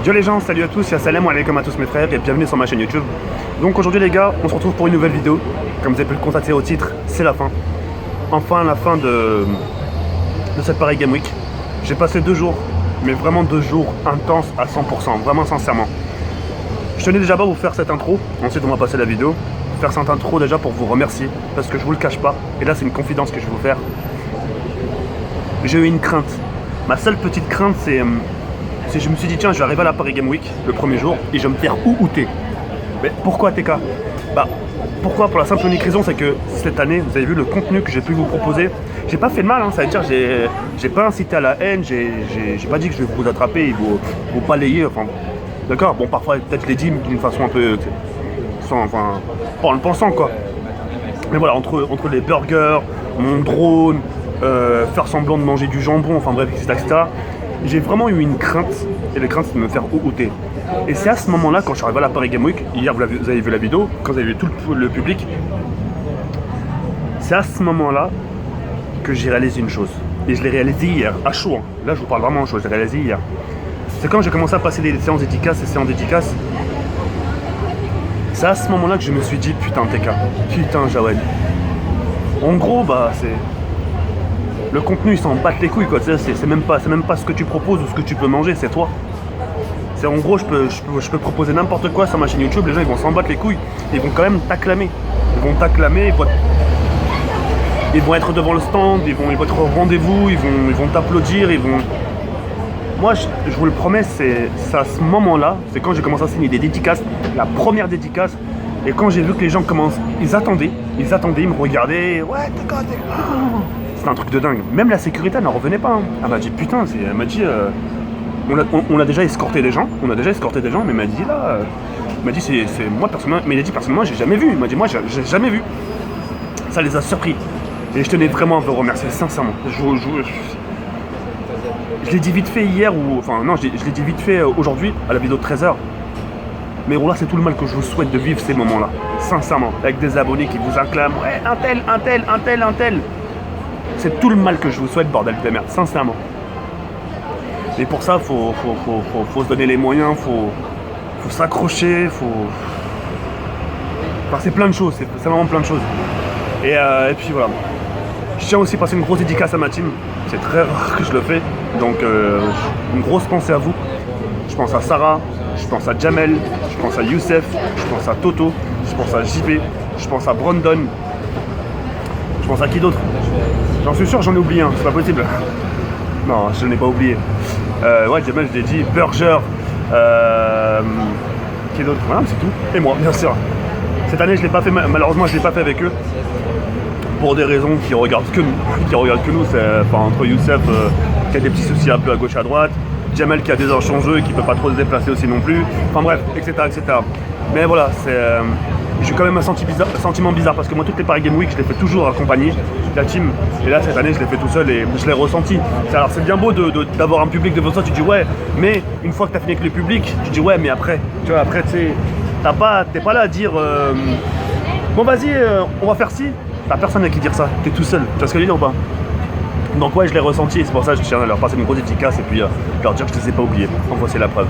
Yo les gens, salut à tous, salam alaikum à tous mes frères et bienvenue sur ma chaîne YouTube. Donc aujourd'hui les gars, on se retrouve pour une nouvelle vidéo. Comme vous avez pu le constater au titre, c'est la fin. Enfin la fin de cette Paris Game Week. J'ai passé 2 jours, mais vraiment 2 jours intenses à 100%, vraiment sincèrement. Je tenais déjà pas à vous faire cette intro, ensuite on va passer la vidéo. Faire cette intro déjà pour vous remercier, parce que je vous le cache pas, et là c'est une confidence que je vais vous faire. J'ai eu une crainte. Ma seule petite crainte c'est je me suis dit tiens je vais arriver à la Paris Game Week le premier jour et je vais me faire outer. Mais pourquoi TK? Bah pourquoi? Pour la simple et unique raison c'est que cette année vous avez vu le contenu que j'ai pu vous proposer. J'ai pas fait de mal, hein, ça veut dire j'ai pas incité à la haine, j'ai pas dit que je vais vous attraper et vous balayer, enfin d'accord, bon parfois peut-être je l'ai dit d'une façon un peu enfin pas en le pensant quoi. Mais voilà, entre les burgers, mon drone, faire semblant de manger du jambon, enfin bref, etc. J'ai vraiment eu une crainte, et la crainte c'est de me faire outer. Et c'est à ce moment-là, quand je suis arrivé à la Paris Game Week, hier vous avez vu la vidéo, quand vous avez vu tout le public, c'est à ce moment-là que j'ai réalisé une chose. Et je l'ai réalisé hier, à chaud, hein. Là je vous parle vraiment à chaud, je l'ai réalisé hier. C'est quand j'ai commencé à passer les séances dédicaces, c'est à ce moment-là que je me suis dit, putain TK, putain Jawed. En gros, bah c'est... Le contenu il s'en bat les couilles quoi, c'est même pas ce que tu proposes ou ce que tu peux manger, c'est toi. C'est en gros je peux proposer n'importe quoi sur ma chaîne YouTube, les gens ils vont s'en battre les couilles, ils vont quand même t'acclamer. Ils vont t'acclamer, ils vont être devant le stand, ils vont être au rendez-vous, ils vont t'applaudir, Moi je vous le promets, c'est à ce moment-là, c'est quand j'ai commencé à signer des dédicaces, la première dédicace, et quand j'ai vu que les gens commencent, ils attendaient, ils me regardaient, ouais t'es quoi, c'est un truc de dingue. Même la sécurité n'en revenait pas. Hein. Elle m'a dit putain, elle m'a dit on a déjà escorté des gens, mais elle m'a dit là, il m'a dit c'est moi personnellement, mais il a dit personnellement j'ai jamais vu. Il m'a dit moi j'ai jamais vu. Ça les a surpris. Et je tenais vraiment à vous remercier sincèrement. Je l'ai dit vite fait hier je l'ai dit vite fait aujourd'hui à la vidéo de 13h. Mais là c'est tout le mal que je vous souhaite de vivre ces moments-là. Sincèrement, avec des abonnés qui vous acclament, ouais un tel. C'est tout le mal que je vous souhaite, bordel de merde, sincèrement. Et pour ça, faut se donner les moyens, faut s'accrocher, Enfin, c'est plein de choses, c'est vraiment plein de choses. Et puis voilà. Je tiens aussi à passer une grosse dédicace à ma team. C'est très rare que je le fais. Donc, une grosse pensée à vous. Je pense à Sarah, je pense à Jamel, je pense à Youssef, je pense à Toto, je pense à JB, je pense à Brandon. Je pense à qui d'autre? J'en suis sûr, j'en ai oublié un, c'est pas possible. Non, je n'ai pas oublié. Ouais, Jamel, je l'ai dit. Burger. Qui d'autre? Voilà, c'est tout. Et moi, bien sûr. Cette année, je l'ai pas fait, malheureusement, je l'ai pas fait avec eux. Pour des raisons qui regardent que nous. C'est entre Youssef qui a des petits soucis un peu à gauche à droite. Jamel qui a des anges en jeu et qui peut pas trop se déplacer aussi non plus. Enfin bref, etc. Mais voilà, j'ai quand même un sentiment bizarre parce que moi toutes les Paris Game Week je les fais toujours accompagner la team et là cette année je l'ai fait tout seul et je l'ai ressenti. Alors c'est bien beau d'avoir un public devant toi, tu dis ouais, mais une fois que tu as fini avec le public, tu dis ouais mais après, tu vois après tu sais, t'es pas là à dire bon vas-y on va faire ci, t'as personne à qui dire ça, t'es tout seul, tu vois ce que je veux dire ou pas? Donc ouais je l'ai ressenti et c'est pour ça que je tiens à leur passer une grosse efficace et puis leur dire que je les ai pas oubliés, en voici la preuve.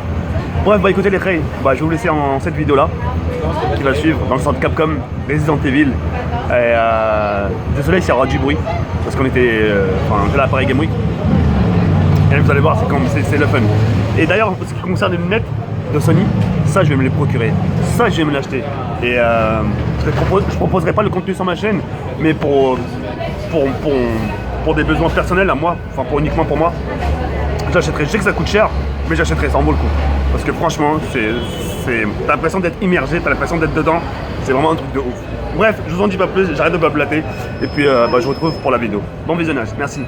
Bref, bah écoutez les frères, je vais vous laisser en cette vidéo là qui va suivre dans le centre Capcom Resident Evil. Et désolé s'il y aura du bruit parce qu'on était à la Paris Game Week. Et vous allez voir, c'est le fun. Et d'ailleurs, en ce qui concerne les lunettes de Sony, ça je vais me les procurer, ça je vais me l'acheter. Et je proposerai pas le contenu sur ma chaîne, mais pour des besoins personnels à moi, uniquement pour moi, j'achèterai. Je sais que ça coûte cher, mais j'achèterai, ça en vaut le coup. Parce que franchement, t'as l'impression d'être immergé, t'as l'impression d'être dedans. C'est vraiment un truc de ouf. Bref, je vous en dis pas plus, j'arrête de blablater. Et puis je vous retrouve pour la vidéo. Bon visionnage, merci.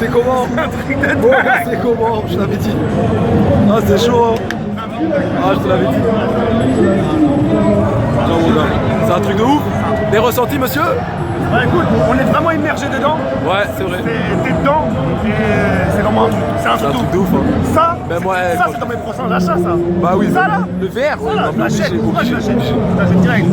c'est comment? C'est comment? Je t'avais dit. Ah, c'est chaud, hein. Ah, je te l'avais dit. Tiens, mon gars. C'est un truc de ouf. Les ressentis, monsieur? Ouais, écoute, on est vraiment immergé dedans. Ouais, c'est vrai. T'es dedans et c'est vraiment un truc. C'est un truc de ouf. Hein. Ça, ben moi, ça c'est dans mes prochains achats, ça. Bah oui. Ça là. Le verre, ça là, je l'achète. obligé. Je l'achète direct.